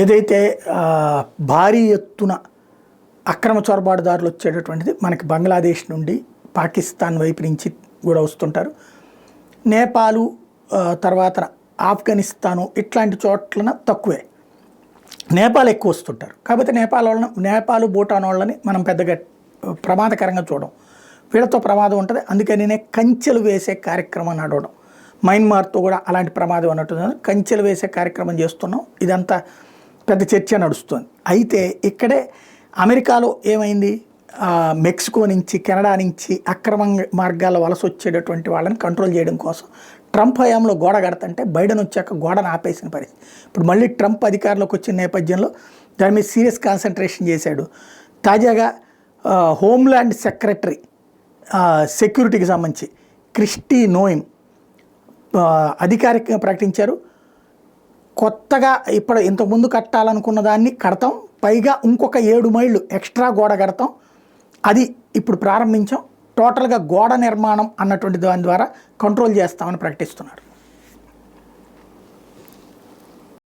ఏదైతే భారీ ఎత్తున అక్రమ చొరబాటుదారులు వచ్చేటటువంటిది మనకి బంగ్లాదేశ్ నుండి పాకిస్తాన్ వైపు నుంచి కూడా వస్తుంటారు. నేపాలు తర్వాత ఆఫ్ఘనిస్తాను ఇట్లాంటి చోట్లన తక్కువే. నేపాల్ ఎక్కువ వస్తుంటారు. కాకపోతే నేపాల్ భూటాన్ వాళ్ళని మనం పెద్దగా ప్రమాదకరంగా చూడం. వీళ్ళతో ప్రమాదం ఉంటుంది. అందుకని కంచెలు వేసే కార్యక్రమం నడవడం. మయన్మార్తో కూడా అలాంటి ప్రమాదం అన్నట్టు కంచెలు వేసే కార్యక్రమం చేస్తున్నాం. ఇదంతా పెద్ద చర్చ నడుస్తుంది. అయితే ఇక్కడే అమెరికాలో ఏమైంది, మెక్సికో నుంచి కెనడా నుంచి అక్రమ మార్గాల వలస వచ్చేటటువంటి వాళ్ళని కంట్రోల్ చేయడం కోసం ట్రంప్ హయాంలో గోడ కడతంటే బైడెన్ వచ్చాక గోడను ఆపేసిన పరిస్థితి. ఇప్పుడు మళ్ళీ ట్రంప్ అధికారంలోకి వచ్చిన నేపథ్యంలో దాని మీద సీరియస్ కాన్సన్ట్రేషన్ చేశాడు. తాజాగా హోమ్ల్యాండ్ సెక్రటరీ సెక్యూరిటీకి సంబంధించి క్రిస్టీ నోయిమ్ అధికారికంగా ప్రకటించారు. కొత్తగా ఇంతకుముందు కట్టాలనుకున్న దాన్ని కడతాం, పైగా ఇంకొక 7 మైళ్ళు ఎక్స్ట్రా గోడ కడతాం, అది ఇప్పుడు ప్రారంభించాం, టోటల్గా గోడ నిర్మాణం అన్నటువంటి దాని ద్వారా కంట్రోల్ చేస్తామని ప్రకటిస్తున్నారు.